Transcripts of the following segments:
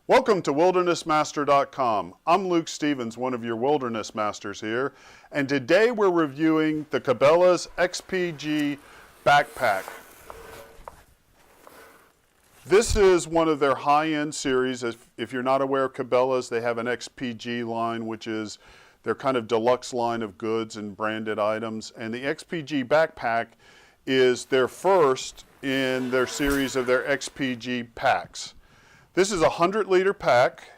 Welcome to WildernessMaster.com. I'm Luke Stevens, one of your Wilderness Masters here, and today we're reviewing the Cabela's XPG Backpack. This is one of their high-end series. If you're not aware of Cabela's, they have an XPG line, which is their kind of deluxe line of goods and branded items, and the XPG Backpack is their first in their series of their XPG packs. This is a 100-liter pack.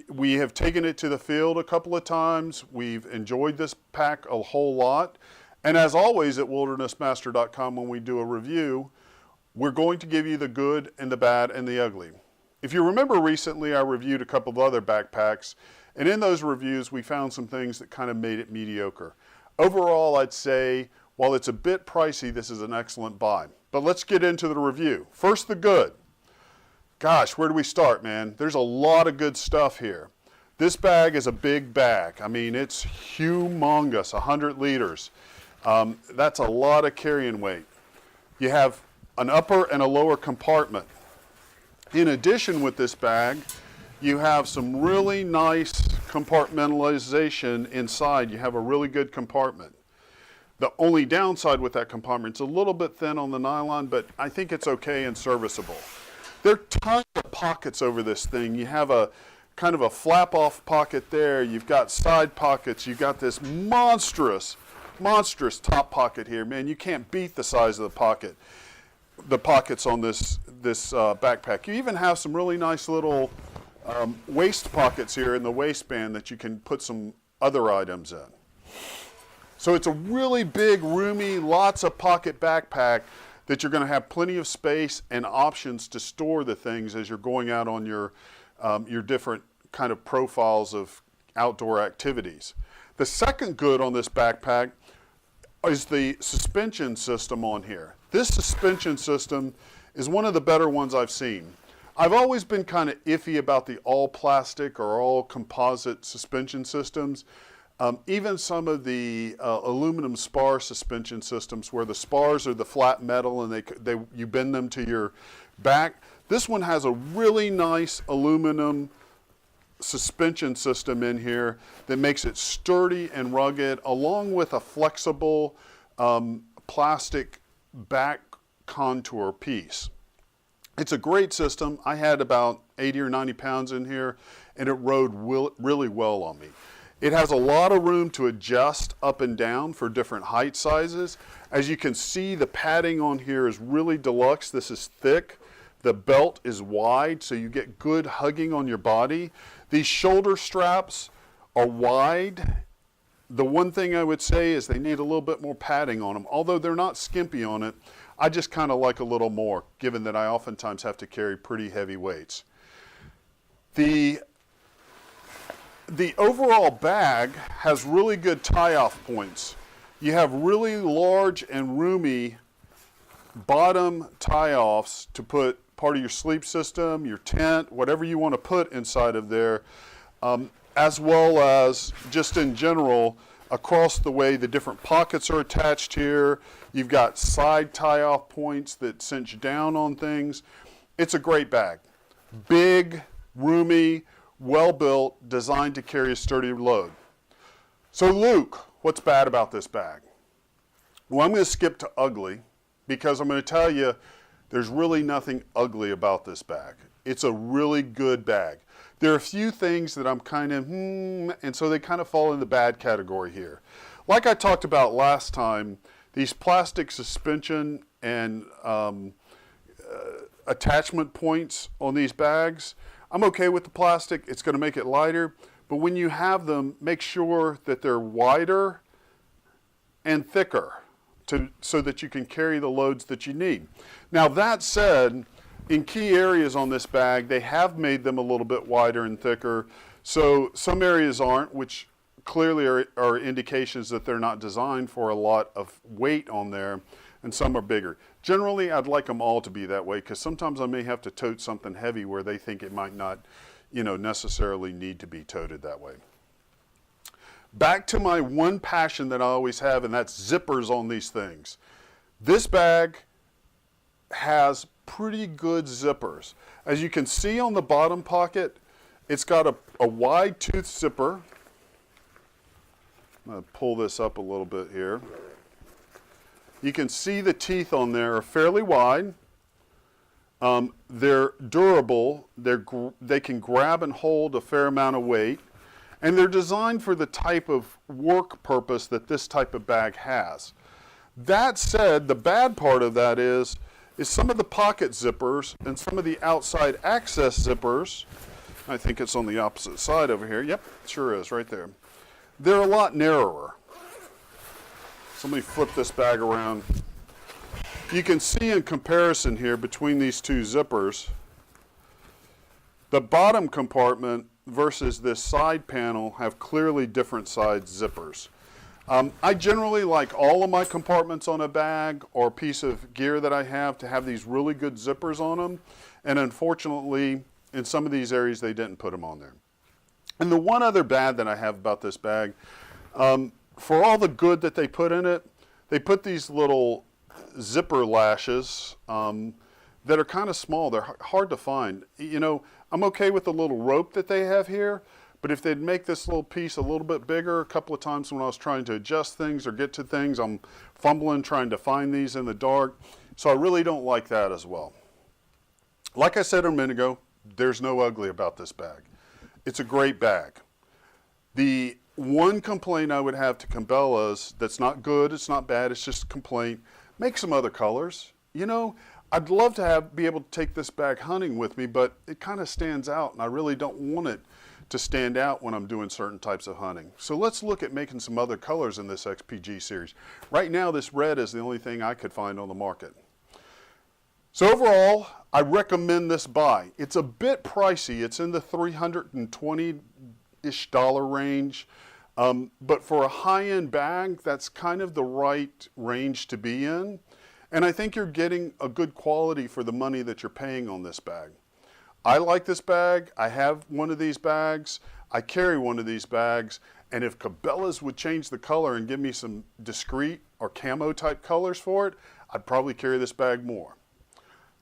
We have taken it to the field a couple of times. We've enjoyed this pack a whole lot. And as always at WildernessMaster.com, when we do a review, we're going to give you the good and the bad and the ugly. If you remember recently, I reviewed a couple of other backpacks, and in those reviews, we found some things that kind of made it mediocre. Overall, I'd say, while it's a bit pricey, this is an excellent buy. But let's get into the review. First, the good. Gosh, where do we start, man? There's a lot of good stuff here. This bag is a big bag. I mean, it's humongous, 100 liters. That's a lot of carrying weight. You have an upper and a lower compartment. In addition with this bag, you have some really nice compartmentalization inside. You have a really good compartment. The only downside with that compartment, it's a little bit thin on the nylon, but I think it's okay and serviceable. There are tons of pockets over this thing. You have a kind of a flap-off pocket there. You've got side pockets. You've got this monstrous top pocket here. Man, you can't beat the size of the pockets on this backpack. You even have some really nice little waist pockets here in the waistband that you can put some other items in. So it's a really big, roomy, lots of pocket backpack that you're going to have plenty of space and options to store the things as you're going out on your different kind of profiles of outdoor activities. The second good on this backpack is the suspension system on here. This suspension system is one of the better ones I've seen. I've always been kind of iffy about the all plastic or all composite suspension systems. Even some of the aluminum spar suspension systems where the spars are the flat metal and you bend them to your back. This one has a really nice aluminum suspension system in here that makes it sturdy and rugged, along with a flexible plastic back contour piece. It's a great system. I had about 80 or 90 pounds in here, and it rode really well on me. It has a lot of room to adjust up and down for different height sizes. As you can see, the padding on here is really deluxe. This is thick. The belt is wide, so you get good hugging on your body. These shoulder straps are wide. The one thing I would say is they need a little bit more padding on them. Although they're not skimpy on it, I just kind of like a little more, given that I oftentimes have to carry pretty heavy weights. The overall bag has really good tie-off points. You have really large and roomy bottom tie-offs to put part of your sleep system, your tent, whatever you want to put inside of there, as well as just in general across the way the different pockets are attached here. You've got side tie-off points that cinch down on things. It's a great bag. Big, roomy, well-built, designed to carry a sturdy load. So Luke, what's bad about this bag? Well, I'm going to skip to ugly because I'm going to tell you there's really nothing ugly about this bag. It's a really good bag. There are a few things that I'm kind of, and so they kind of fall in the bad category here. Like I talked about last time, these plastic suspension and attachment points on these bags, I'm okay with the plastic. It's going to make it lighter, but when you have them, make sure that they're wider and thicker so that you can carry the loads that you need. Now that said, in key areas on this bag, they have made them a little bit wider and thicker. So some areas aren't, which clearly are indications that they're not designed for a lot of weight on there, and some are bigger. Generally, I'd like them all to be that way because sometimes I may have to tote something heavy where they think it might not, necessarily need to be toted that way. Back to my one passion that I always have, and that's zippers on these things. This bag has pretty good zippers. As you can see on the bottom pocket, it's got a wide tooth zipper. I'm going to pull this up a little bit here. You can see the teeth on there are fairly wide. They're durable. They can grab and hold a fair amount of weight. And they're designed for the type of work purpose that this type of bag has. That said, the bad part of that is some of the pocket zippers and some of the outside access zippers, I think it's on the opposite side over here. Yep, it sure is, right there. They're a lot narrower. Somebody flip this bag around. You can see in comparison here between these two zippers, the bottom compartment versus this side panel have clearly different size zippers. I generally like all of my compartments on a bag or piece of gear that I have to have these really good zippers on them, and unfortunately in some of these areas they didn't put them on there. And the one other bad that I have about this bag, for all the good that they put in it, they put these little zipper lashes that are kind of small. They're hard to find. You know, I'm okay with the little rope that they have here, but if they'd make this little piece a little bit bigger, a couple of times when I was trying to adjust things or get to things, I'm fumbling trying to find these in the dark. So I really don't like that as well. Like I said a minute ago, there's no ugly about this bag. It's a great bag. The one complaint I would have to Cabela's that's not good, it's not bad, it's just a complaint, make some other colors. You know, I'd love to be able to take this bag hunting with me, but it kind of stands out and I really don't want it to stand out when I'm doing certain types of hunting. So let's look at making some other colors in this XPG series. Right now this red is the only thing I could find on the market. So overall, I recommend this buy. It's a bit pricey. It's in the $320-ish range. But for a high-end bag, that's kind of the right range to be in. And I think you're getting a good quality for the money that you're paying on this bag. I like this bag. I have one of these bags. I carry one of these bags. And if Cabela's would change the color and give me some discreet or camo type colors for it, I'd probably carry this bag more.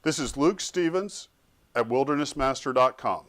This is Luke Stevens at WildernessMaster.com.